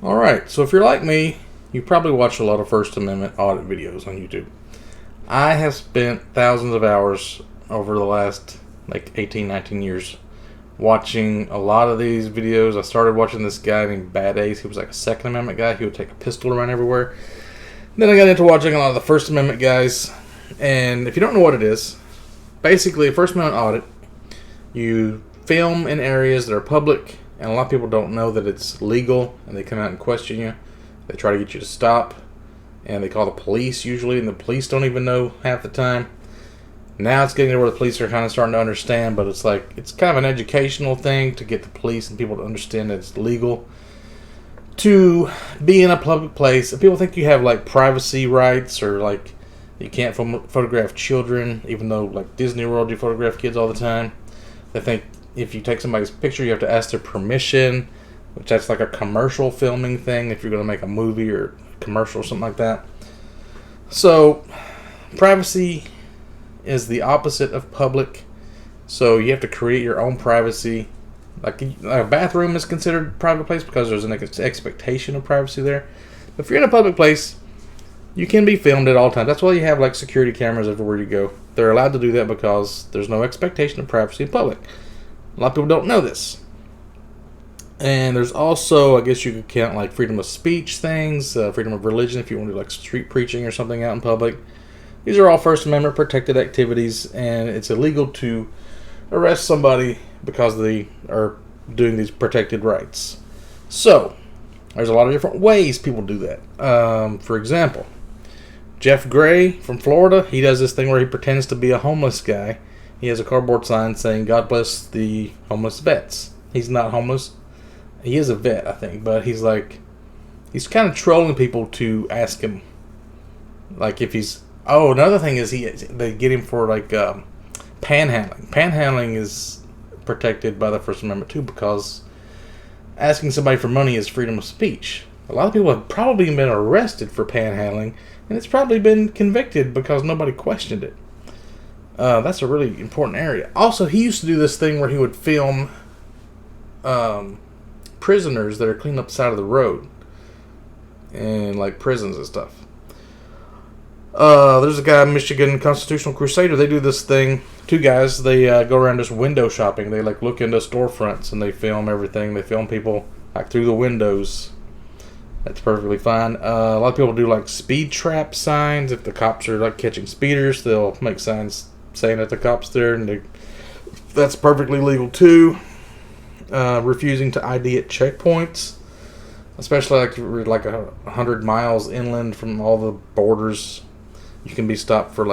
Alright, so if you're like me, you probably watch a lot of First Amendment audit videos on YouTube. I have spent thousands of hours over the last 18, 19 years watching a lot of these videos. I started watching this guy named Bad Ace. He was like a Second Amendment guy. He would take a pistol around everywhere. Then I got into watching a lot of the First Amendment guys. And if you don't know what it is, basically a First Amendment audit, you film in areas that are public, and a lot of people don't know that it's legal, and they come out and question you. They try to get you to stop, and they call the police usually, and the police don't even know half the time. Now it's getting to where the police are kind of starting to understand, but it's kind of an educational thing to get the police and people to understand that it's legal to be in a public place. And people think you have privacy rights, or you can't photograph children, even though Disney World you photograph kids all the time. They think if you take somebody's picture you have to ask their permission, which that's like a commercial filming thing if you're going to make a movie or a commercial or something like that. So privacy is the opposite of public, so you have to create your own privacy. Like a bathroom is considered a private place because there's an expectation of privacy there. But if you're in a public place, you can be filmed at all times. That's why you have security cameras everywhere you go. They're allowed to do that because there's no expectation of privacy in public. A lot of people don't know this. And there's also, I guess you could count freedom of speech things, freedom of religion if you want to do street preaching or something out in public. These are all First Amendment protected activities, and it's illegal to arrest somebody because they are doing these protected rights. So, there's a lot of different ways people do that. For example, Jeff Gray from Florida, he does this thing where he pretends to be a homeless guy. He has a cardboard sign saying, "God bless the homeless vets." He's not homeless. He is a vet, I think, but he's kind of trolling people to ask him, if he's... Oh, another thing is they get him for panhandling. Panhandling is protected by the First Amendment too, because asking somebody for money is freedom of speech. A lot of people have probably been arrested for panhandling, and it's probably been convicted because nobody questioned it. That's a really important area. Also, he used to do this thing where he would film prisoners that are cleaning up the side of the road in prisons and stuff. There's a guy in Michigan, Constitutional Crusader. They do this thing. Two guys, they go around just window shopping. They look into storefronts and they film everything. They film people through the windows. That's perfectly fine. A lot of people do speed trap signs. If the cops are catching speeders, they'll make signs saying that the cops there, and that's perfectly legal too. Refusing to ID at checkpoints, especially if you're 100 miles inland from all the borders. You can be stopped for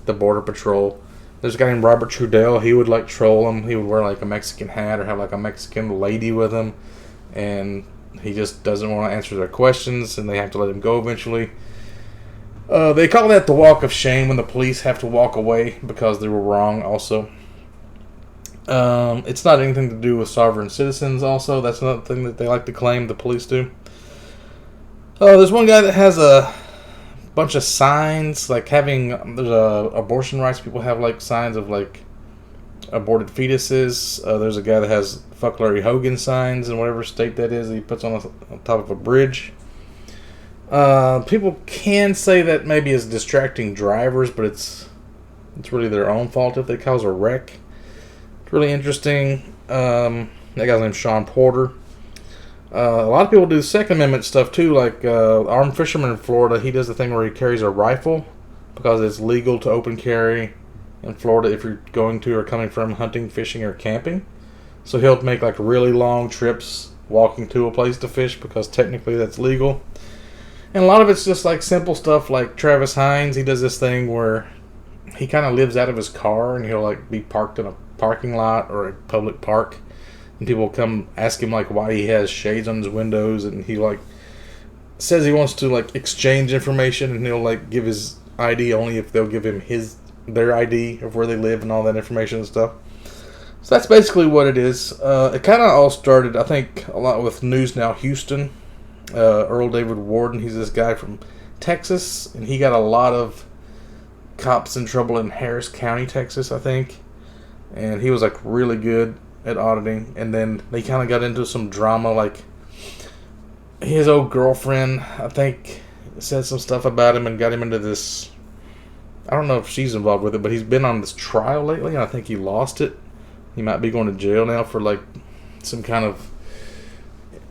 the border patrol. There's a guy named Robert Trudell. He would troll him. He would wear a Mexican hat or have a Mexican lady with him, and he just doesn't want to answer their questions, and they have to let him go eventually. They call that the walk of shame, when the police have to walk away because they were wrong. Also, it's not anything to do with sovereign citizens. Also, that's another thing that they like to claim. The police do. There's one guy that has a bunch of signs, there's abortion rights people have signs of aborted fetuses. There's a guy that has "Fuck Larry Hogan" signs in whatever state that is that he puts on top of a bridge. People can say that maybe is distracting drivers, but it's really their own fault if they cause a wreck. It's really interesting. That guy's named Sean Porter. A lot of people do Second Amendment stuff too, armed fisherman in Florida. He does the thing where he carries a rifle because it's legal to open carry in Florida if you're going to or coming from hunting, fishing, or camping. So he'll make really long trips walking to a place to fish because technically that's legal. And a lot of it's just simple stuff like Travis Hines. He does this thing where he kind of lives out of his car, and he'll be parked in a parking lot or a public park. And people come ask him why he has shades on his windows, and he says he wants to exchange information, and he'll give his ID only if they'll give him their ID of where they live and all that information and stuff. So that's basically what it is. It kind of all started, I think, a lot with News Now Houston. Earl David Warden, he's this guy from Texas, and he got a lot of cops in trouble in Harris County, Texas, I think. And he was really good at auditing, and then they kind of got into some drama his old girlfriend, I think, said some stuff about him and got him into this. I don't know if she's involved with it, but he's been on this trial lately, and I think he lost it. He might be going to jail now for like some kind of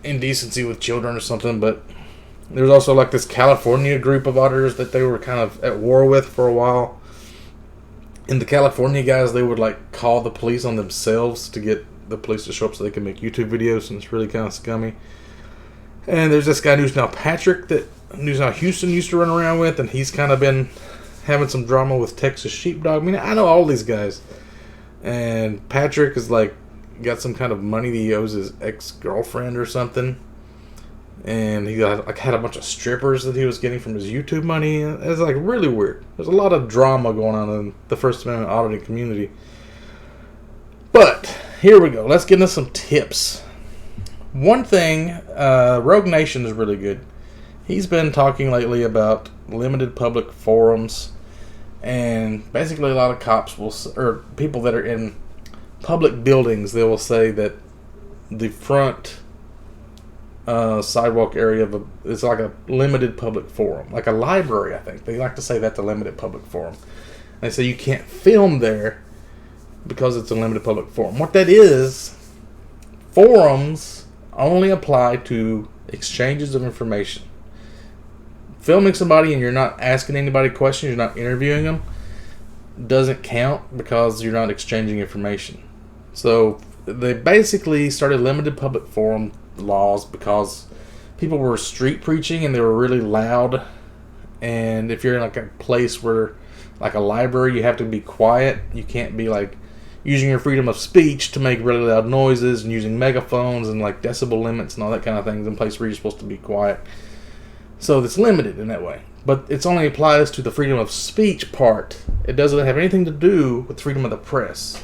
indecency with children or something. But there's also like this California group of auditors that they were kind of at war with for a while. And the California guys, they would like call the police on themselves to get the police to show up so they can make YouTube videos, and it's really kind of scummy. And there's this guy who's now Patrick, who's now Houston used to run around with, and he's kind of been having some drama with Texas Sheepdog. I mean, I know all these guys. And Patrick is like got some kind of money that he owes his ex-girlfriend or something. And he got like had a bunch of strippers that he was getting from his YouTube money. It's like really weird. There's a lot of drama going on in the First Amendment auditing community. But here we go. Let's get into some tips. One thing, Rogue Nation is really good. He's been talking lately about limited public forums, and basically a lot of cops or people that are in public buildings, they will say that the front sidewalk area is like a limited public forum, like a library. I think they like to say that's a limited public forum. They say you can't film there because it's a limited public forum. What that is, forums only apply to exchanges of information. Filming somebody and you're not asking anybody questions, you're not interviewing them, doesn't count because you're not exchanging information. So they basically started limited public forum laws because people were street preaching and they were really loud. And if you're in like a place where, like a library, you have to be quiet. You can't be like using your freedom of speech to make really loud noises and using megaphones and like decibel limits and all that kind of things in places where you're supposed to be quiet. So it's limited in that way. But it only applies to the freedom of speech part. It doesn't have anything to do with freedom of the press.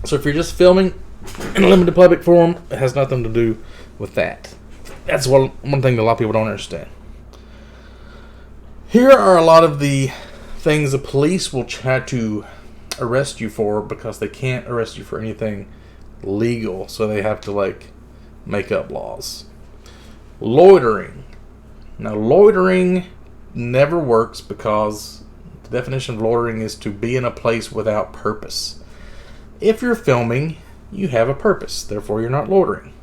So if you're just filming in a limited public forum, it has nothing to do with that. That's one thing that a lot of people don't understand. Here are a lot of the things the police will try to arrest you for because they can't arrest you for anything legal, so they have to like make up laws. Loitering. Now, loitering never works because the definition of loitering is to be in a place without purpose. If you're filming, you have a purpose, therefore you're not loitering.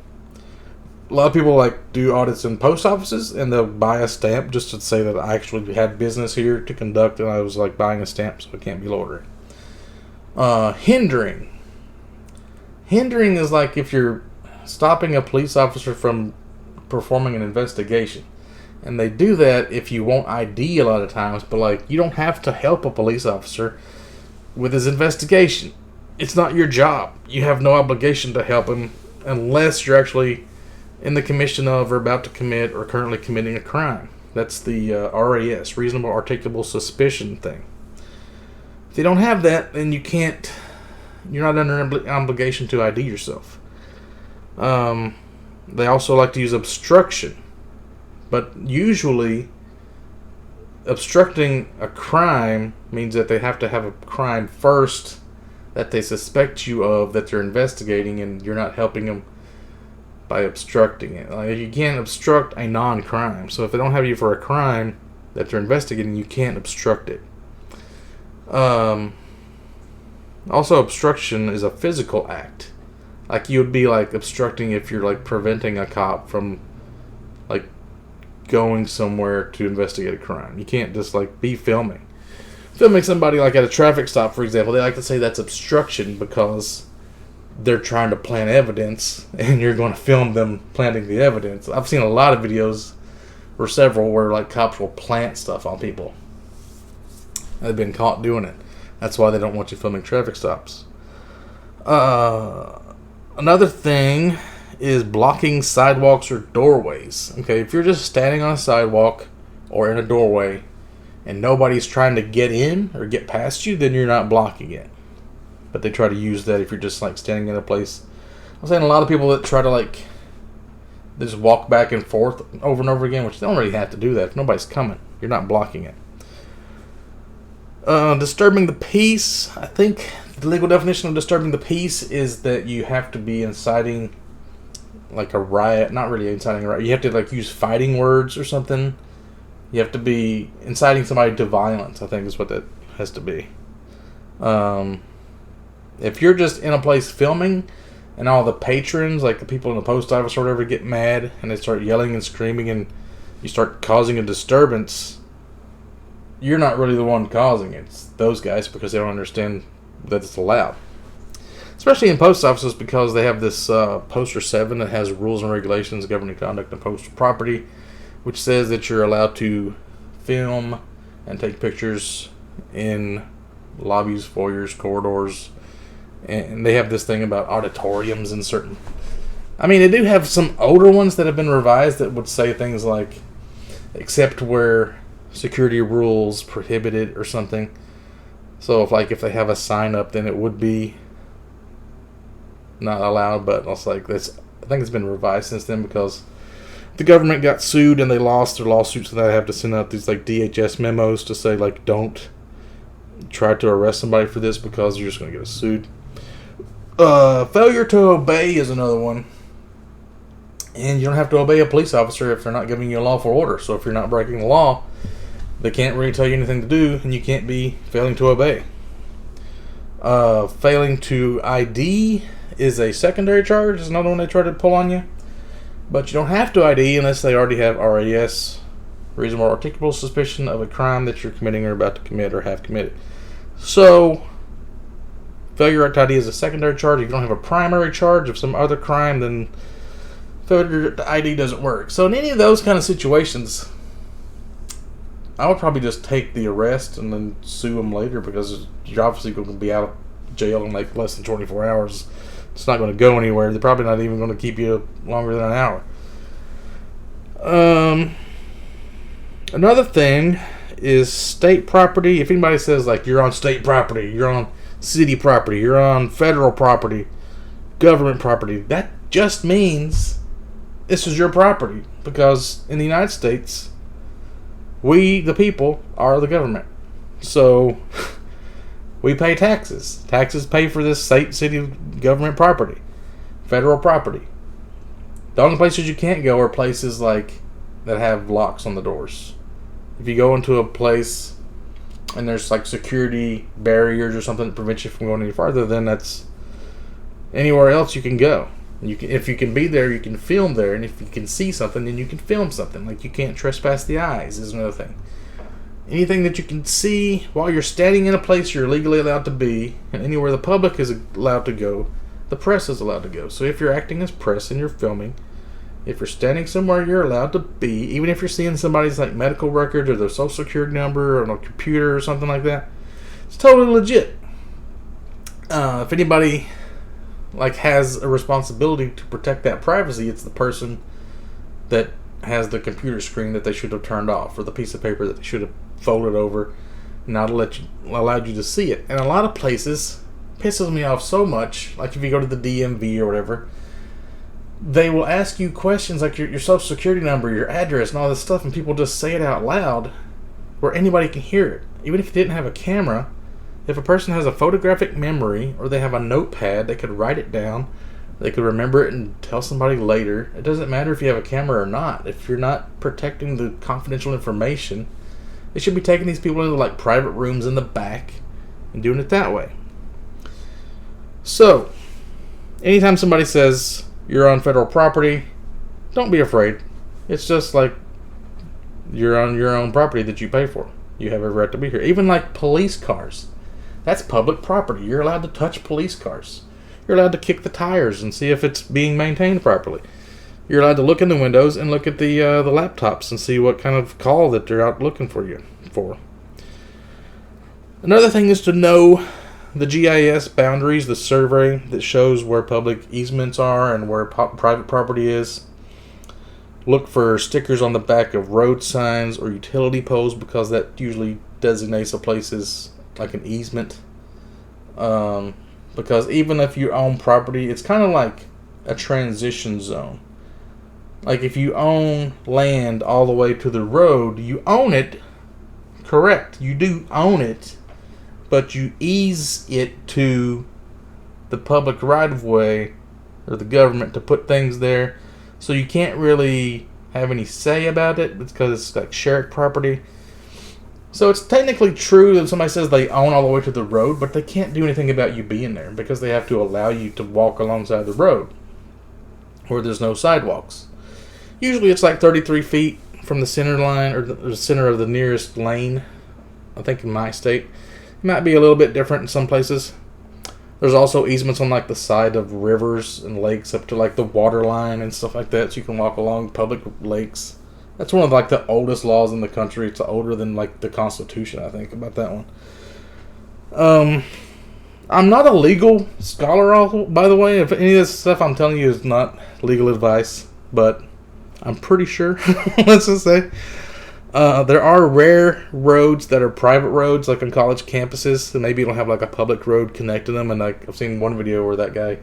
A lot of people like do audits in post offices and they'll buy a stamp just to say that I actually had business here to conduct and I was like buying a stamp, so it can't be loitering. Hindering. Hindering is like if you're stopping a police officer from performing an investigation. And they do that if you want ID a lot of times, but like you don't have to help a police officer with his investigation. It's not your job. You have no obligation to help him unless you're actually in the commission of or about to commit or currently committing a crime. That's the RAS, reasonable articulable suspicion thing. If you don't have that, then you're not under an obligation to ID yourself. They also like to use obstruction. But usually, obstructing a crime means that they have to have a crime first that they suspect you of, that they're investigating, and you're not helping them by obstructing it. Like, you can't obstruct a non-crime. So if they don't have you for a crime that they're investigating, you can't obstruct it. Also, obstruction is a physical act. Like, you would be like obstructing if you're like preventing a cop from like going somewhere to investigate a crime. You can't just like be filming somebody like at a traffic stop, for example. They like to say that's obstruction because they're trying to plant evidence and you're going to film them planting the evidence. I've seen a lot of videos, or several, where like cops will plant stuff on people. They've been caught doing it. That's why they don't want you filming traffic stops. Another thing is blocking sidewalks or doorways. Okay, if you're just standing on a sidewalk or in a doorway and nobody's trying to get in or get past you, then you're not blocking it. But they try to use that if you're just like standing in a place. I'm saying a lot of people that try to like they just walk back and forth over and over again, which they don't really have to do that. If nobody's coming, you're not blocking it. Disturbing the peace. I think the legal definition of disturbing the peace is that you have to be inciting like a riot, not really inciting a riot. You have to like use fighting words or something. You have to be inciting somebody to violence, I think is what that has to be. If you're just in a place filming and all the patrons, like the people in the post office or whatever, get mad and they start yelling and screaming and you start causing a disturbance, you're not really the one causing it. It's those guys, because they don't understand that it's allowed. Especially in post offices, because they have this Poster 7 that has rules and regulations governing conduct and postal property, which says that you're allowed to film and take pictures in lobbies, foyers, corridors. And they have this thing about auditoriums and certain... I mean, they do have some older ones that have been revised that would say things like, except where security rules prohibit it or something. So if they have a sign up, then it would be not allowed. But I think it's been revised since then, because the government got sued and they lost their lawsuits, and they have to send out these like DHS memos to say like, don't try to arrest somebody for this because you're just going to get sued. Failure to obey is another one. And you don't have to obey a police officer if they're not giving you a lawful order. So if you're not breaking the law, they can't really tell you anything to do, and you can't be failing to obey. Failing to ID is a secondary charge. It's another one they try to pull on you. But you don't have to ID unless they already have RAS, reasonable articulable suspicion of a crime that you're committing or about to commit or have committed. So, failure to ID is a secondary charge. If you don't have a primary charge of some other crime, then failure to ID doesn't work. So in any of those kind of situations, I would probably just take the arrest and then sue them later, because you're obviously going to be out of jail in like less than 24 hours. It's not going to go anywhere. They're probably not even going to keep you longer than an hour. Another thing is state property. If anybody says like you're on state property, you're on city property, you're on federal property, government property, that just means this is your property, because in the United States, we, the people, are the government. So we pay taxes. Taxes pay for this state, city, government property, federal property. The only places you can't go are places like that have locks on the doors. If you go into a place and there's like security barriers or something that prevents you from going any farther, then that's anywhere else you can go. If you can be there, you can film there, and if you can see something, then you can film something. Like, you can't trespass the eyes is another thing. Anything that you can see while you're standing in a place you're legally allowed to be, and anywhere the public is allowed to go, the press is allowed to go. So if you're acting as press and you're filming, if you're standing somewhere you're allowed to be, even if you're seeing somebody's like medical records or their social security number or on a computer or something like that, it's totally legit. If anybody like has a responsibility to protect that privacy, it's the person that has the computer screen that they should have turned off, or the piece of paper that they should have folded over, not allowed you to see it. And a lot of places pisses me off so much. Like if you go to the DMV or whatever, they will ask you questions like your social security number, your address, and all this stuff, and people just say it out loud where anybody can hear it. Even if you didn't have a camera, if a person has a photographic memory or they have a notepad, they could write it down, they could remember it and tell somebody later. It doesn't matter if you have a camera or not. If you're not protecting the confidential information, they should be taking these people into like private rooms in the back and doing it that way. So, anytime somebody says you're on federal property, don't be afraid. It's just like you're on your own property that you pay for. You have every right to be here. Even like police cars. That's public property. You're allowed to touch police cars. You're allowed to kick the tires and see if it's being maintained properly. You're allowed to look in the windows and look at the laptops and see what kind of call that they're out looking for you for. Another thing is to know the GIS boundaries, the survey that shows where public easements are and where private property is. Look for stickers on the back of road signs or utility poles, because that usually designates a place as like an easement. Because even if you own property, it's kind of like a transition zone. Like if you own land all the way to the road, you own it, correct, you do own it, but you ease it to the public right of way or the government to put things there So you can't really have any say about it because it's like shared property. So it's technically true that somebody says they own all the way to the road, but they can't do anything about you being there because they have to allow you to walk alongside the road where there's no sidewalks. Usually it's like 33 feet from the center line or the center of the nearest lane. I think in my state. It might be a little bit different in some places. There's also easements on like the side of rivers and lakes up to like the water line and stuff like that, so you can walk along public lakes. That's one of like the oldest laws in the country. It's older than like the Constitution, I think, about that one. I'm not a legal scholar, by the way. If any of this stuff I'm telling you is not legal advice, but I'm pretty sure. Let's just say there are rare roads that are private roads, like on college campuses, that maybe don't have like a public road connecting them. And like I've seen one video where that guy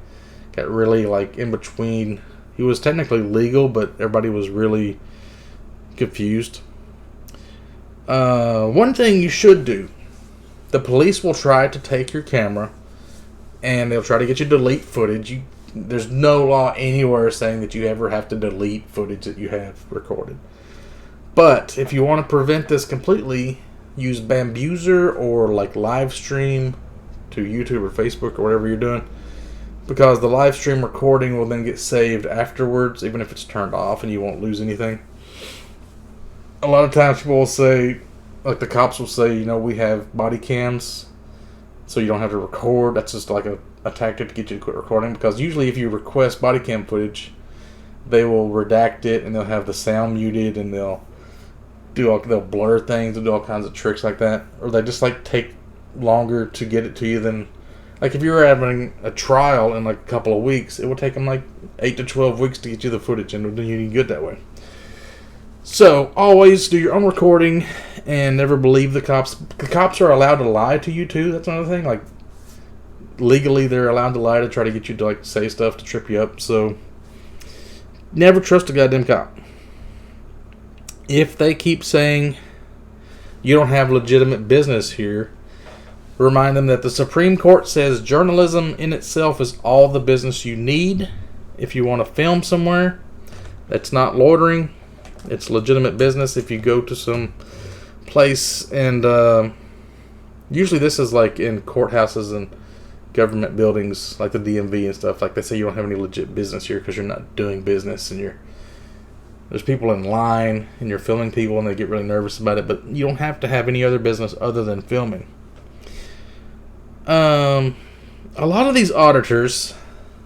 got really like in between. He was technically legal, but everybody was really confused. One thing you should do: the police will try to take your camera, and they'll try to get you to delete footage. There's no law anywhere saying that you ever have to delete footage that you have recorded. But if you want to prevent this completely, use Bambuser or like live stream to YouTube or Facebook or whatever you're doing, because the live stream recording will then get saved afterwards, even if it's turned off, and you won't lose anything. A lot of times people will say, like the cops will say, you know, we have body cams, so you don't have to record. That's just like a tactic to get you to quit recording, because usually if you request body cam footage, they will redact it and they'll have the sound muted and they'll blur things and do all kinds of tricks like that, or they just like take longer to get it to you than, like if you were having a trial in like a couple of weeks, it would take them like 8 to 12 weeks to get you the footage, and then you can get that way. So always do your own recording and never believe the cops. The cops are allowed to lie to you too. That's another thing. Like legally, they're allowed to lie to try to get you to like say stuff to trip you up. So never trust a goddamn cop. If they keep saying you don't have legitimate business here, remind them that the Supreme Court says journalism in itself is all the business you need. If you want to film somewhere, that's not loitering. It's legitimate business. If you go to some place, and usually this is like in courthouses and government buildings like the DMV and stuff, like they say you don't have any legit business here because you're not doing business, and there's people in line and you're filming people and they get really nervous about it, but you don't have to have any other business other than filming. A lot of these auditors,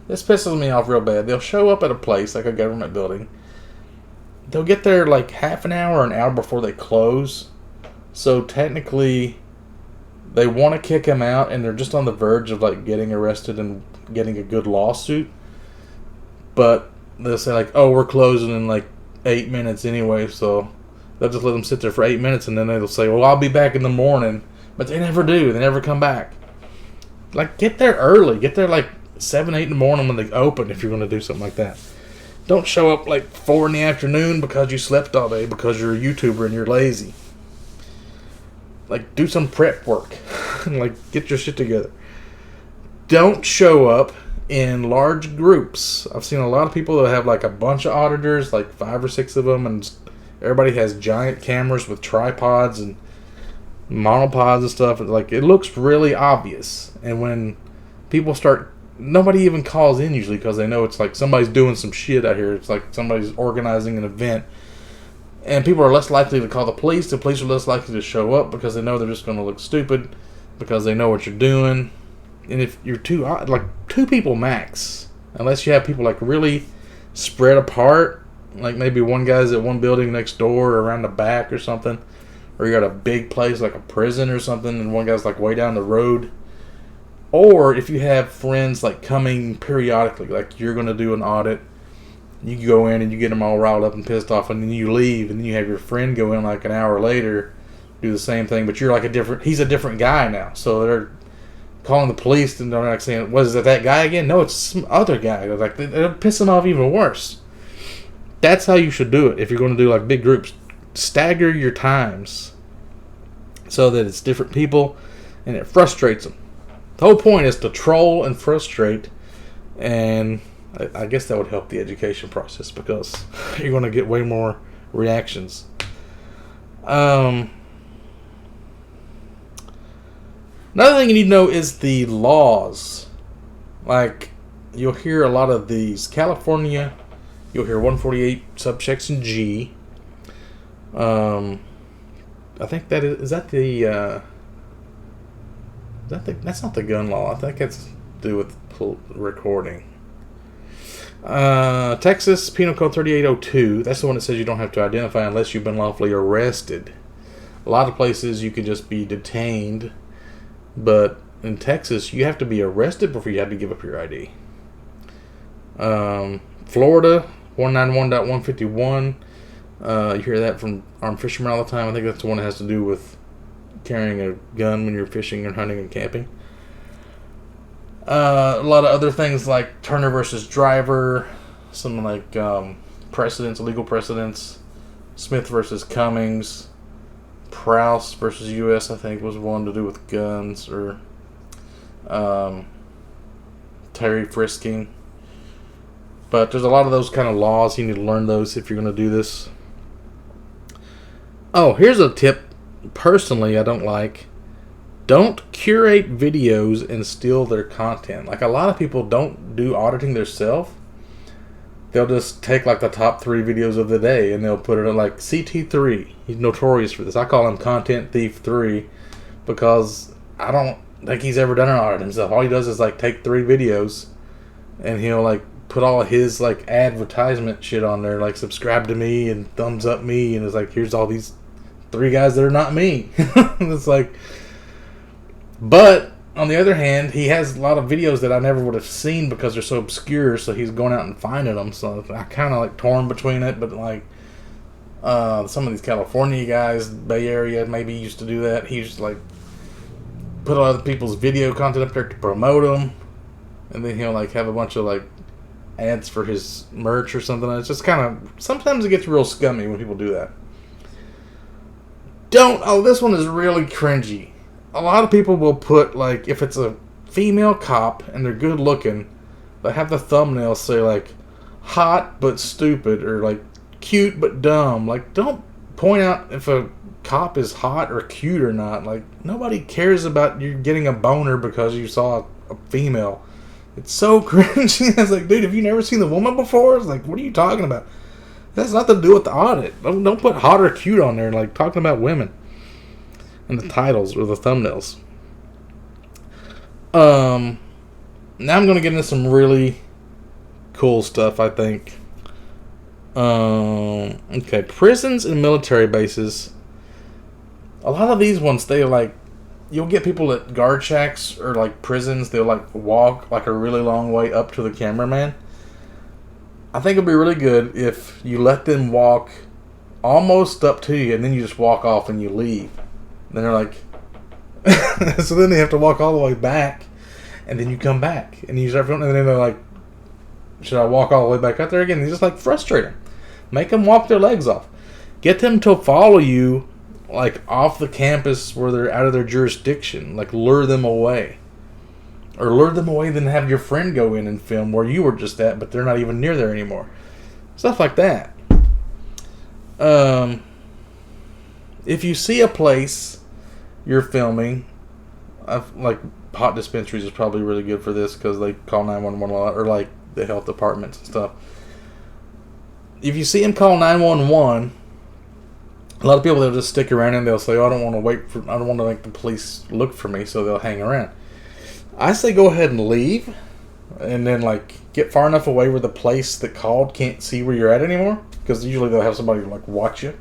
this pisses me off real bad. They'll show up at a place like a government building. They'll get there like half an hour or an hour before they close. So technically, they want to kick them out, and they're just on the verge of like getting arrested and getting a good lawsuit. But they'll say like, "Oh, we're closing in like 8 minutes anyway," so they'll just let them sit there for 8 minutes, and then they'll say, "Well, I'll be back in the morning." But they never do. They never come back. Like, get there early. Get there like 7, 8 in the morning when they open if you're going to do something like that. Don't show up like 4 in the afternoon because you slept all day because you're a YouTuber and you're lazy. Like, do some prep work. Like, get your shit together. Don't show up in large groups. I've seen a lot of people that have like a bunch of auditors, like 5 or 6 of them, and everybody has giant cameras with tripods and monopods and stuff. Like, it looks really obvious. And when people start, nobody even calls in usually because they know it's like somebody's doing some shit out here. It's like somebody's organizing an event. And people are less likely to call the police. The police are less likely to show up because they know they're just going to look stupid because they know what you're doing. And if you're like 2 people max, unless you have people like really spread apart, like maybe one guy's at one building next door or around the back or something, or you got a big place like a prison or something, and one guy's like way down the road. Or if you have friends like coming periodically, like you're going to do an audit, you go in and you get them all riled up and pissed off, and then you leave, and then you have your friend go in like an hour later, do the same thing, but you're like he's a different guy now, so they're calling the police and they're like saying, "Was it that guy again?" No, it's some other guy. They're like, it'll piss them off even worse. That's how you should do it if you're going to do like big groups. Stagger your times so that it's different people and it frustrates them. The whole point is to troll and frustrate, and I guess that would help the education process because you're going to get way more reactions. Another thing you need to know is the laws. Like, you'll hear a lot of these. California, you'll hear 148 subsection G. I think that's not the gun law. I think it's to do with recording. Texas Penal Code 3802. That's the one that says you don't have to identify unless you've been lawfully arrested. A lot of places you could just be detained, but in Texas you have to be arrested before you have to give up your ID. Florida 191.151. You hear that from armed fishermen all the time. I think that's the one that has to do with carrying a gun when you're fishing and hunting and camping. A lot of other things like Turner versus Driver, some like precedents, legal precedents. Smith versus Cummings, Prowse versus U.S. I think was one to do with guns, or Terry frisking. But there's a lot of those kind of laws. You need to learn those if you're going to do this. Oh, here's a tip. Personally, I don't like. Don't curate videos and steal their content. Like, a lot of people don't do auditing themselves. They'll just take like the top 3 videos of the day and they'll put it in like CT3. He's notorious for this. I call him Content Thief 3 because I don't think he's ever done an audit himself. All he does is like take 3 videos and he'll like put all of his like advertisement shit on there, like subscribe to me and thumbs up me, and it's like, here's all these 3 guys that are not me. It's like, but on the other hand, he has a lot of videos that I never would have seen because they're so obscure, so he's going out and finding them. So I kind of like torn between it, but like some of these California guys, Bay Area, maybe used to do that. He used to like put other people's video content up there to promote them, and then he'll like have a bunch of like ads for his merch or something. It's just kind of, sometimes it gets real scummy when people do that. This one is really cringy. A lot of people will put, like, if it's a female cop and they're good looking, they have the thumbnail say, like, hot but stupid, or, like, cute but dumb. Like, don't point out if a cop is hot or cute or not. Like, nobody cares about you getting a boner because you saw a female. It's so cringy. It's like, dude, have you never seen the woman before? It's like, what are you talking about? That's nothing to do with the audit. Don't put hot or cute on there, like, talking about women. And the titles or the thumbnails. Now I'm going to get into some really cool stuff, I think. Okay, prisons and military bases. A lot of these ones, they like, you'll get people at guard shacks or like prisons, they'll like walk like a really long way up to the cameraman. I think it'd be really good if you let them walk almost up to you and then you just walk off and you leave. Then they're like, so then they have to walk all the way back, and then you come back, and you start filming, and then they're like, should I walk all the way back out there again? And you just like frustrate them. Make them walk their legs off. Get them to follow you, like off the campus where they're out of their jurisdiction. Like, lure them away. Or lure them away, then have your friend go in and film where you were just at, but they're not even near there anymore. Stuff like that. If you see a place you're filming, like hot dispensaries is probably really good for this because they call 911 a lot, or like the health departments and stuff. If you see them call 911, a lot of people, they'll just stick around and they'll say, oh, I don't want to make the police look for me, so they'll hang around. I say go ahead and leave, and then like get far enough away where the place that called can't see where you're at anymore, because usually they'll have somebody like watch you.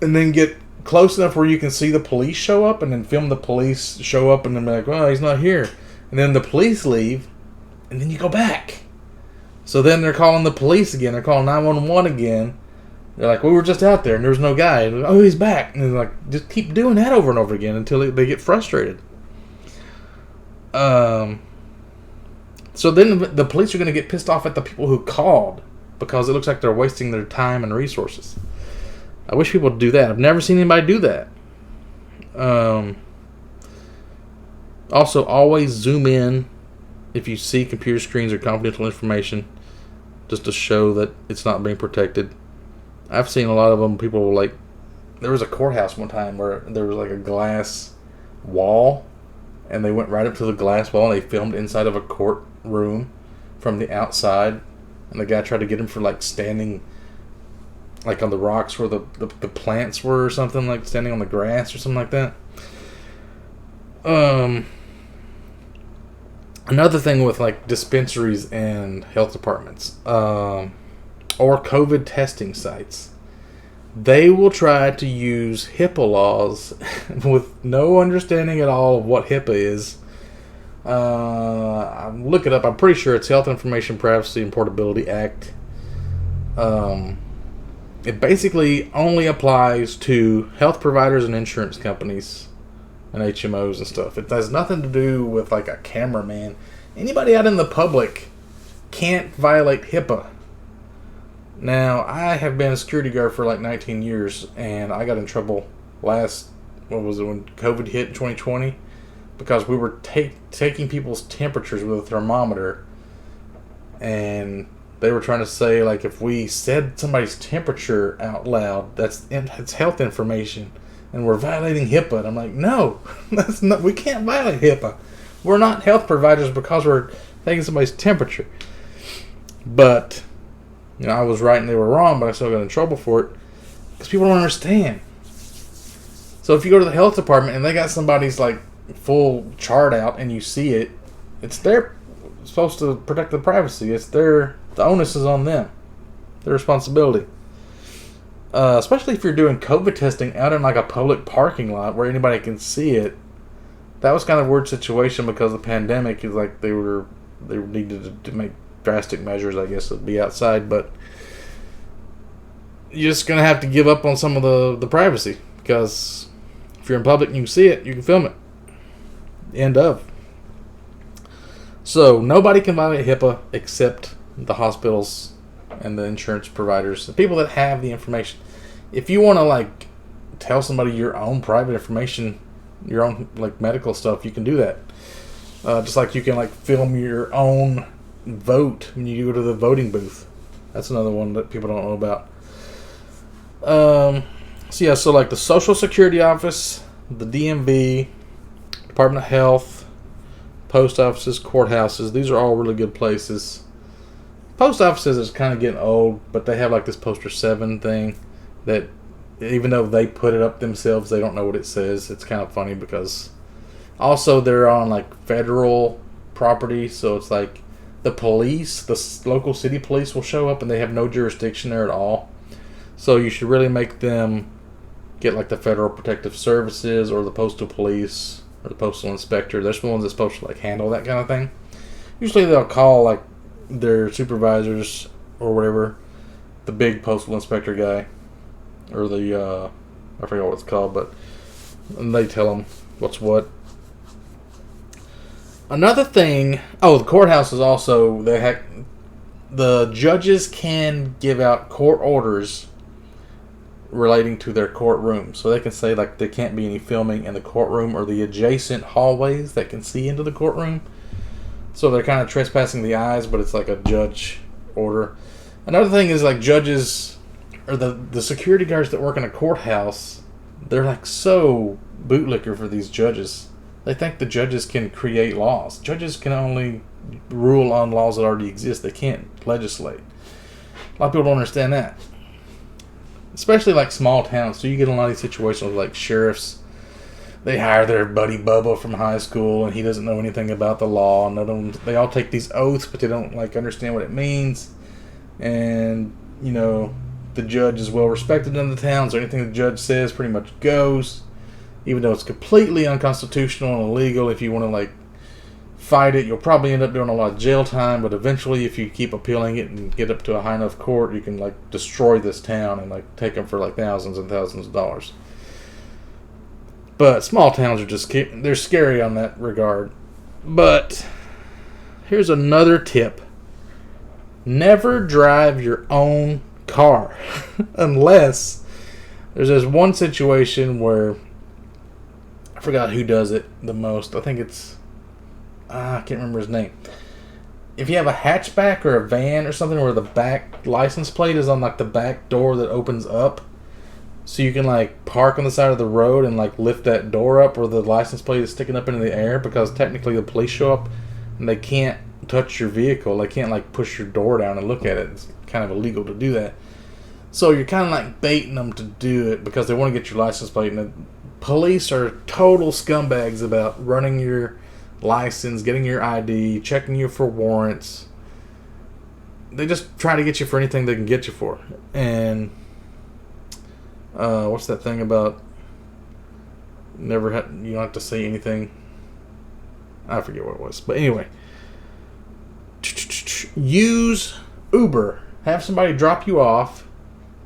And then get close enough where you can see the police show up, and then film the police show up, and then be like, well, he's not here. And then the police leave, and then you go back. So then they're calling the police again. They're calling 911 again. They're like, we were just out there, and there's no guy. And, oh, he's back. And they're like, just keep doing that over and over again until they get frustrated. So then the police are going to get pissed off at the people who called because it looks like they're wasting their time and resources. I wish people would do that. I've never seen anybody do that. Also, always zoom in if you see computer screens or confidential information, just to show that it's not being protected. I've seen a lot of them. People were like, there was a courthouse one time where there was like a glass wall, and they went right up to the glass wall and they filmed inside of a courtroom from the outside, and the guy tried to get him for like standing like on the rocks where the plants were or something, like standing on the grass or something like that. Another thing with like dispensaries and health departments, or COVID testing sites, they will try to use HIPAA laws with no understanding at all of what HIPAA is. Look it up. I'm pretty sure it's Health Information Privacy and Portability Act. It basically only applies to health providers and insurance companies and HMOs and stuff. It has nothing to do with like a cameraman. Anybody out in the public can't violate HIPAA. Now, I have been a security guard for like 19 years, and I got in trouble when COVID hit in 2020, because we were taking people's temperatures with a thermometer, and they were trying to say, like, if we said somebody's temperature out loud, it's health information, and we're violating HIPAA. And I'm like, no, we can't violate HIPAA. We're not health providers because we're taking somebody's temperature. But I was right and they were wrong, but I still got in trouble for it because people don't understand. So if you go to the health department and they got somebody's like full chart out and you see it, it's their supposed to protect the privacy. The onus is on them, their responsibility. Especially if you're doing COVID testing out in like a public parking lot where anybody can see it. That was kind of a weird situation because the pandemic is like they needed to make drastic measures, I guess, to be outside, but you're just going to have to give up on some of the privacy, because if you're in public and you can see it, you can film it. End of. So nobody can violate HIPAA except the hospitals and the insurance providers, the people that have the information. If you want to like tell somebody your own private information, your own like medical stuff, you can do that. Just like you can like film your own vote when you go to the voting booth. That's another one that people don't know about. So like the Social Security Office, the DMV, Department of Health, post offices, courthouses, these are all really good places. Post offices is kind of getting old, but they have like this poster 7 thing that even though they put it up themselves, they don't know what it says. It's kind of funny because also they're on like federal property, so it's like the police, the local city police will show up and they have no jurisdiction there at all. So you should really make them get like the Federal Protective Services or the Postal Police or the Postal Inspector. They're the ones that's supposed to like handle that kind of thing. Usually they'll call like their supervisors or whatever, the big Postal Inspector guy, or the I forget what it's called, but and they tell them what's what. Another thing, the courthouse is also, the judges can give out court orders relating to their courtroom. So they can say like there can't be any filming in the courtroom or the adjacent hallways that can see into the courtroom. So they're kind of trespassing the eyes, but it's like a judge order. Another thing is like judges, or the security guards that work in a courthouse, they're like so bootlicker for these judges. They think the judges can create laws. Judges can only rule on laws that already exist. They can't legislate. A lot of people don't understand that. Especially like small towns. So you get a lot of these situations with like sheriffs. They hire their buddy Bubba from high school and he doesn't know anything about the law. And they all take these oaths, but they don't like understand what it means. And, the judge is well respected in the town, so anything the judge says pretty much goes. Even though it's completely unconstitutional and illegal. If you want to like fight it, you'll probably end up doing a lot of jail time, but eventually if you keep appealing it and get up to a high enough court, you can like destroy this town and like take them for like thousands and thousands of dollars. But small towns are they're scary on that regard. But here's another tip. Never drive your own car unless there's this one situation where I forgot who does it the most. I think it's I can't remember his name. if you have a hatchback or a van or something where the back license plate is on like the back door that opens up, so you can like park on the side of the road and like lift that door up where the license plate is sticking up into the air, because technically the police show up and they can't touch your vehicle. They can't like push your door down and look at it. It's kind of illegal to do that. So you're kind of like baiting them to do it because they want to get your license plate. And the police are total scumbags about running your license, getting your ID, checking you for warrants. They just try to get you for anything they can get you for. And what's that thing about you don't have to say anything? I forget what it was. But anyway, use Uber. Have somebody drop you off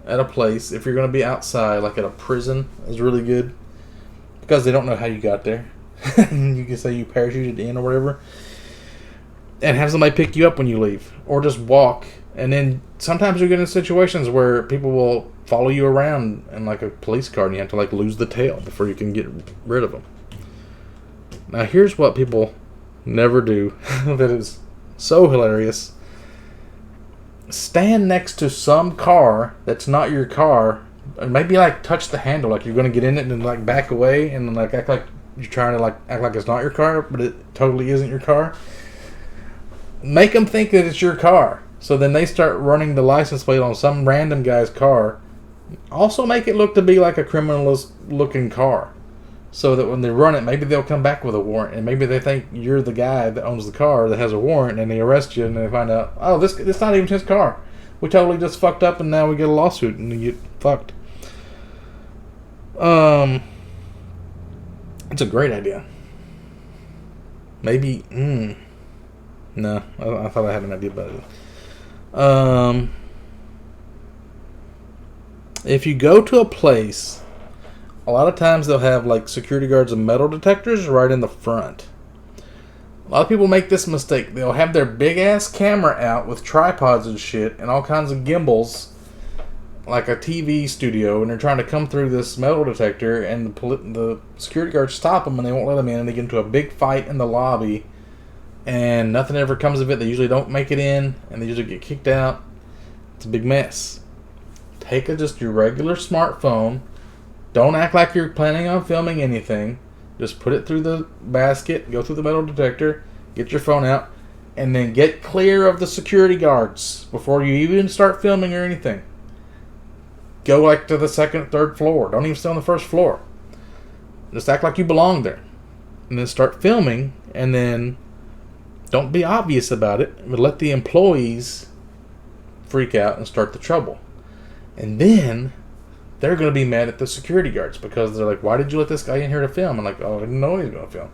at a place. If you're going to be outside, like at a prison, is really good, because they don't know how you got there. You can say you parachuted in or whatever, and have somebody pick you up when you leave, or just walk. And then sometimes you get in situations where people will follow you around in like a police car, and you have to like lose the tail before you can get rid of them. Now here's what people never do that is so hilarious. Stand next to some car that's not your car, and maybe like touch the handle like you're going to get in it, and then like back away and then like act like you're trying to like act like it's not your car, but it totally isn't your car. Make them think that it's your car, so then they start running the license plate on some random guy's car. Also make it look to be like a criminalist looking car, so that when they run it, maybe they'll come back with a warrant, and maybe they think you're the guy that owns the car that has a warrant, and they arrest you, and they find out, oh, this not even his car. We totally just fucked up, and now we get a lawsuit, and you get fucked. It's a great idea. Maybe, no, I thought I had an idea about it. If you go to a place, a lot of times they'll have like security guards and metal detectors right in the front. A lot of people make this mistake. They'll have their big ass camera out with tripods and shit and all kinds of gimbals, like a TV studio, and they're trying to come through this metal detector, and the security guards stop them and they won't let them in, and they get into a big fight in the lobby, and nothing ever comes of it. They usually don't make it in, and they usually get kicked out. It's a big mess. Take just your regular smartphone. Don't act like you're planning on filming anything. Just put it through the basket, go through the metal detector, get your phone out, and then get clear of the security guards before you even start filming or anything. Go like to the second, third floor. Don't even stay on the first floor. Just act like you belong there. And then start filming, and then don't be obvious about it, but let the employees freak out and start the trouble. And then they're going to be mad at the security guards because they're like, why did you let this guy in here to film? I'm like, oh, I didn't know he was going to film.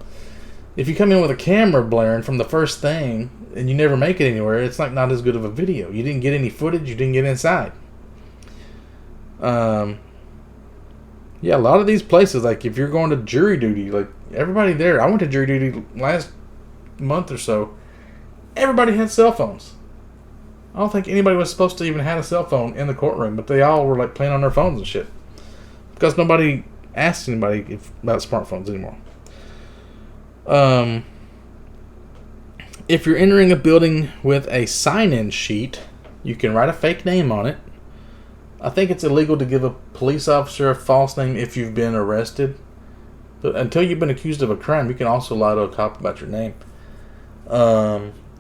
If you come in with a camera blaring from the first thing and you never make it anywhere, it's like not as good of a video. You didn't get any footage. You didn't get inside. Yeah, a lot of these places, like if you're going to jury duty, like everybody there, I went to jury duty last month or so, everybody had cell phones. I don't think anybody was supposed to even have a cell phone in the courtroom, but they all were like playing on their phones and shit. Because nobody asked anybody about smartphones anymore. If you're entering a building with a sign-in sheet, you can write a fake name on it. I think it's illegal to give a police officer a false name if you've been arrested. But until you've been accused of a crime, you can also lie to a cop about your name.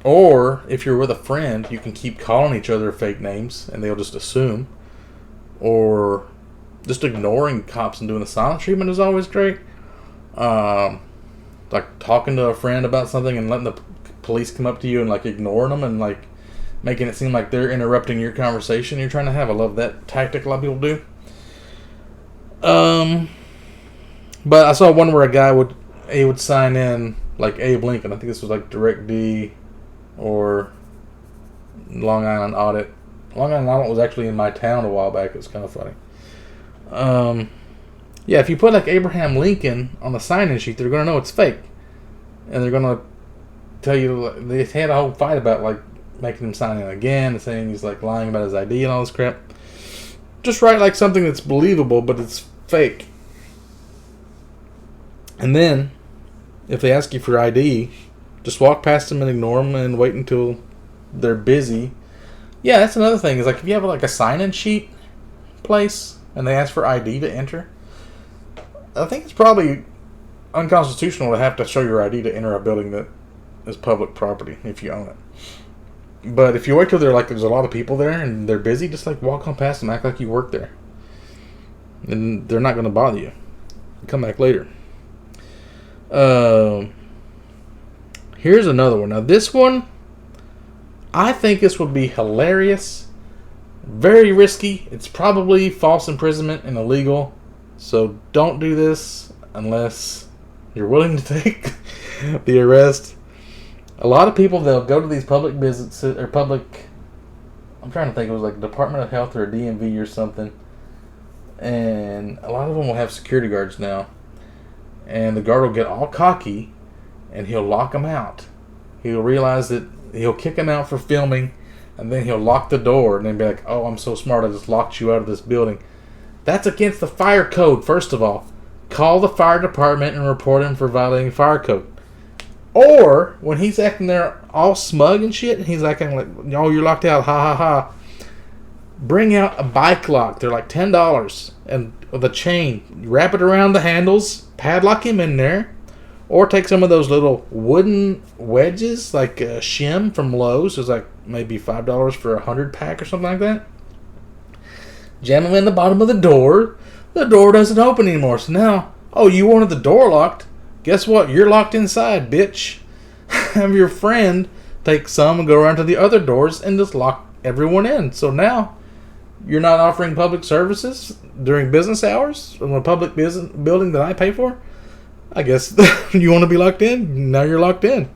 Or if you're with a friend, you can keep calling each other fake names and they'll just assume. Or just ignoring cops and doing the silent treatment is always great. Like talking to a friend about something and letting the police come up to you and like ignoring them and like making it seem like they're interrupting your conversation you're trying to have. I love that tactic a lot of people do. But I saw one where a guy would sign in like Abe Lincoln. I think this was like Direct D or Long Island Audit. Long Island Audit was actually in my town a while back. It was kind of funny. Yeah, if you put like Abraham Lincoln on the sign-in sheet, they're going to know it's fake. And they're going to tell you, they had a whole fight about like making him sign in again and saying he's like lying about his ID and all this crap. Just write like something that's believable, but it's fake. And then, if they ask you for ID, Just walk past them and ignore them and wait until they're busy. Yeah, that's another thing. Is like if you have like a sign-in sheet place and they ask for ID to enter, I think it's probably unconstitutional to have to show your ID to enter a building that is public property if you own it. But if you wait till there's a lot of people there and they're busy, just like walk on past them, act like you work there, and they're not going to bother you. Come back later. Here's another one. Now this one, I think this would be hilarious. Very risky. It's probably false imprisonment and illegal. So don't do this unless you're willing to take the arrest. A lot of people, they'll go to these public businesses or public, I'm trying to think, it was like Department of Health or a DMV or something. And a lot of them will have security guards now. And the guard will get all cocky and he'll lock them out. He'll realize that he'll kick them out for filming, and then he'll lock the door and then be like, oh, I'm so smart, I just locked you out of this building. That's against the fire code, first of all. Call the fire department and report him for violating fire code. Or, when he's acting there all smug and shit, and he's acting like, oh, you're locked out, ha ha ha. Bring out a bike lock. They're like $10. And with a chain, you wrap it around the handles, padlock him in there. Or take some of those little wooden wedges, like a shim from Lowe's. It's like maybe $5 for 100 pack or something like that. Jam them in the bottom of the door. The door doesn't open anymore. So now, oh, you wanted the door locked. Guess what? You're locked inside, bitch. Have your friend take some and go around to the other doors and just lock everyone in. So now, you're not offering public services during business hours in a public business building that I pay for? I guess you want to be locked in? Now you're locked in.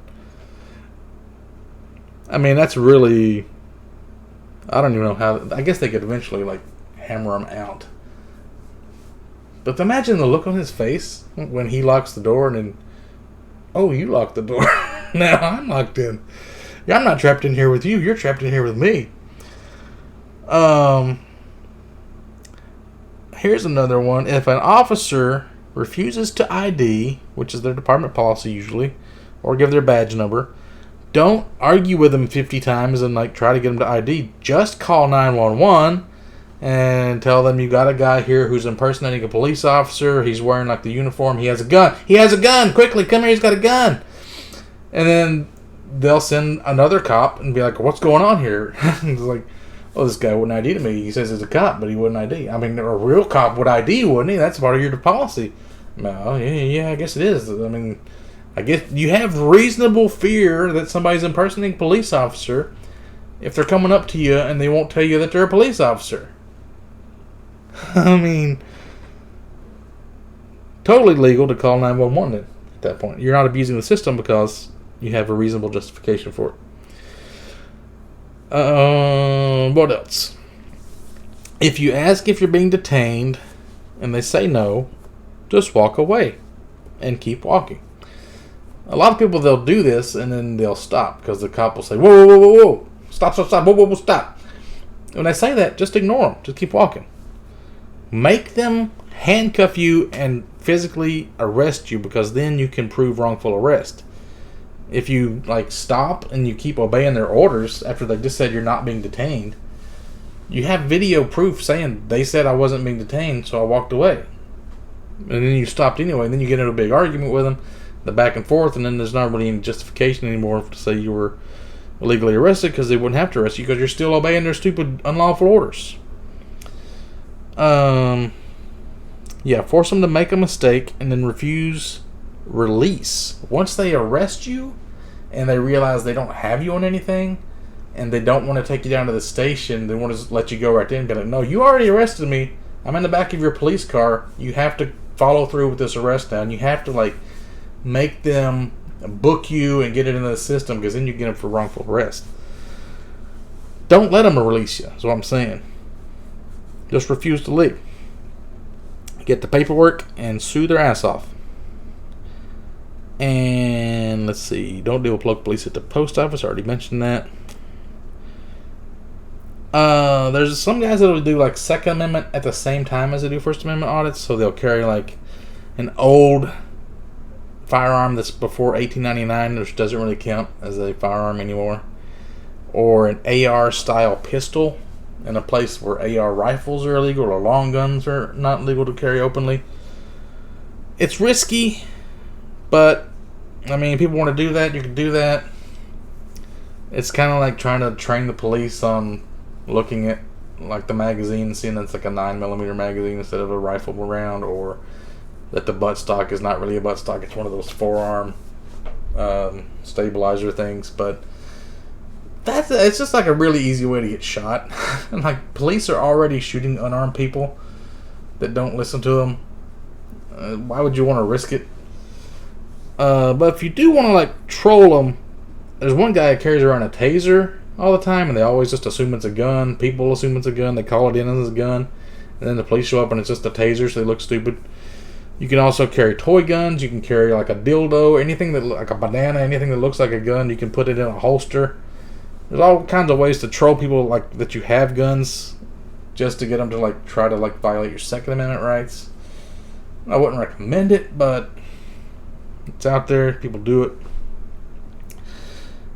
I mean, that's really... I don't even know how... I guess they could eventually, like, hammer him out. But imagine the look on his face when he locks the door and then... Oh, you locked the door. Now I'm locked in. Yeah, I'm not trapped in here with you. You're trapped in here with me. Here's another one. If an officer refuses to ID, which is their department policy usually, or give their badge number, don't argue with them 50 times and like try to get them to ID. Just call 911 and tell them you got a guy here who's impersonating a police officer. He's wearing like the uniform. He has a gun. He has a gun. Quickly, come here. He's got a gun. And then they'll send another cop and be like, what's going on here? It's like, oh, this guy wouldn't ID to me. He says he's a cop, but he wouldn't ID. I mean, a real cop would ID, wouldn't he? That's part of your policy. No, yeah, I guess it is. I mean, I guess you have reasonable fear that somebody's impersonating a police officer if they're coming up to you and they won't tell you that they're a police officer. I mean, totally legal to call 911 at that point. You're not abusing the system because you have a reasonable justification for it. What else? If you ask if you're being detained and they say no, just walk away and keep walking. A lot of people, they'll do this and then they'll stop because the cop will say, whoa, whoa, whoa, whoa, whoa. Stop, whoa, whoa, whoa, stop. When they say that, just ignore them. Just keep walking. Make them handcuff you and physically arrest you because then you can prove wrongful arrest. If you like stop and you keep obeying their orders after they just said you're not being detained, you have video proof saying they said I wasn't being detained, so I walked away. And then you stopped anyway, and then you get into a big argument with them, the back and forth, and then there's not really any justification anymore to say you were illegally arrested because they wouldn't have to arrest you because you're still obeying their stupid unlawful orders. Yeah, force them to make a mistake and then refuse release. Once they arrest you and they realize they don't have you on anything and they don't want to take you down to the station, they want to just let you go right there and be like, no, you already arrested me. I'm in the back of your police car. You have to follow through with this arrest now. And you have to like make them book you and get it into the system because then you get them for wrongful arrest. Don't let them release you, is what I'm saying. Just refuse to leave. Get the paperwork and sue their ass off. And let's see. Don't deal with local police at the post office. I already mentioned that. There's some guys that will do like Second Amendment at the same time as they do First Amendment audits. So they'll carry like an old firearm that's before 1899, which doesn't really count as a firearm anymore, or an AR style pistol in a place where AR rifles are illegal or long guns are not legal to carry openly. It's risky, but I mean, people want to do that, you can do that. It's kind of like trying to train the police on looking at like the magazine, seeing it's like a 9mm magazine instead of a rifle round, or that the buttstock is not really a buttstock, it's one of those forearm stabilizer things. But it's just like a really easy way to get shot. And like, police are already shooting unarmed people that don't listen to them. Why would you want to risk it? But if you do want to like troll them, there's one guy that carries around a taser all the time, and they always just assume it's a gun. People assume it's a gun. They call it in as a gun, and then the police show up and it's just a taser, so they look stupid. You can also carry toy guns. You can carry like a dildo, anything that like a banana, anything that looks like a gun. You can put it in a holster. There's all kinds of ways to troll people like that you have guns, just to get them to like try to like violate your Second Amendment rights. I wouldn't recommend it, but it's out there. People do it.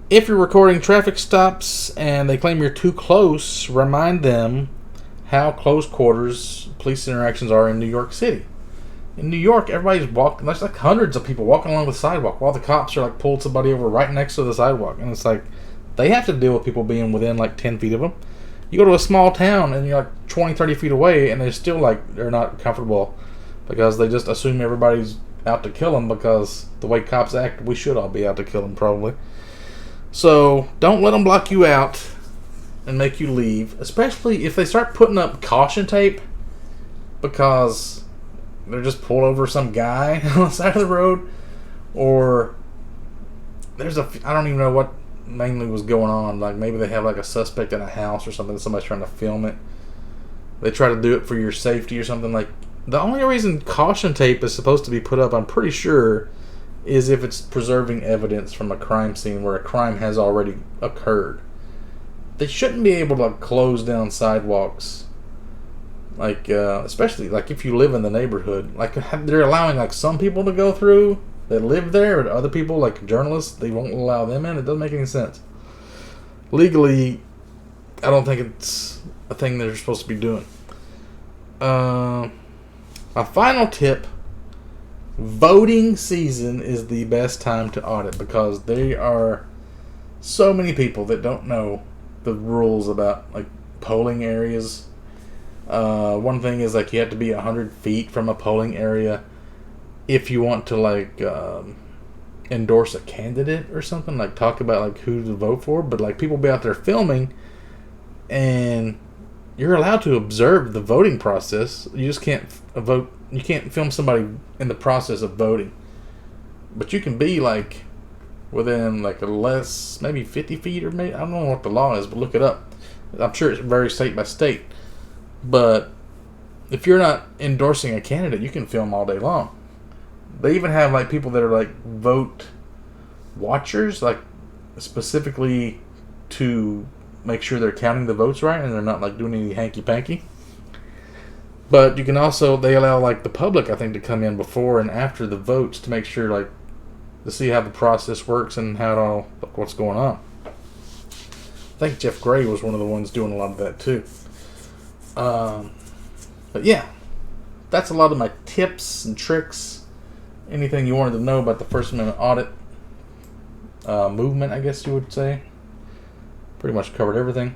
If you're recording traffic stops and they claim you're too close, remind them how close quarters police interactions are in New York City. In New York, everybody's walking. There's like hundreds of people walking along the sidewalk while the cops are like pulled somebody over right next to the sidewalk. And it's like, they have to deal with people being within like 10 feet of them. You go to a small town and you're like 20, 30 feet away, and they're still like, they're not comfortable because they just assume everybody's out to kill them, because the way cops act, we should all be out to kill them probably. So don't let them block you out and make you leave, especially if they start putting up caution tape because they're just pulled over some guy on the side of the road, or I don't even know what mainly was going on. Like maybe they have like a suspect in a house or something, somebody's trying to film it. They try to do it for your safety or something. Like, the only reason caution tape is supposed to be put up, I'm pretty sure, is if it's preserving evidence from a crime scene where a crime has already occurred. They shouldn't be able to close down sidewalks, like especially like if you live in the neighborhood. Like, they're allowing like some people to go through that live there, but other people like journalists, they won't allow them in. It doesn't make any sense. Legally, I don't think it's a thing they're supposed to be doing. My final tip: voting season is the best time to audit, because there are so many people that don't know the rules about like polling areas. One thing is like you have to be 100 feet from a polling area if you want to like endorse a candidate or something, like talk about like who to vote for. But like, people be out there filming, and you're allowed to observe the voting process. You just can't vote. You can't film somebody in the process of voting. But you can be like within like maybe 50 feet, or maybe, I don't know what the law is, but look it up. I'm sure it's very state by state. But if you're not endorsing a candidate, you can film all day long. They even have like people that are like vote watchers, like specifically to make sure they're counting the votes right and they're not like doing any hanky-panky. But you can also, they allow like the public, I think, to come in before and after the votes to make sure, like, to see how the process works and how it all, like, what's going on. I think Jeff Gray was one of the ones doing a lot of that too. But yeah, that's a lot of my tips and tricks. Anything you wanted to know about the First Amendment audit movement, I guess you would say. Pretty much covered everything.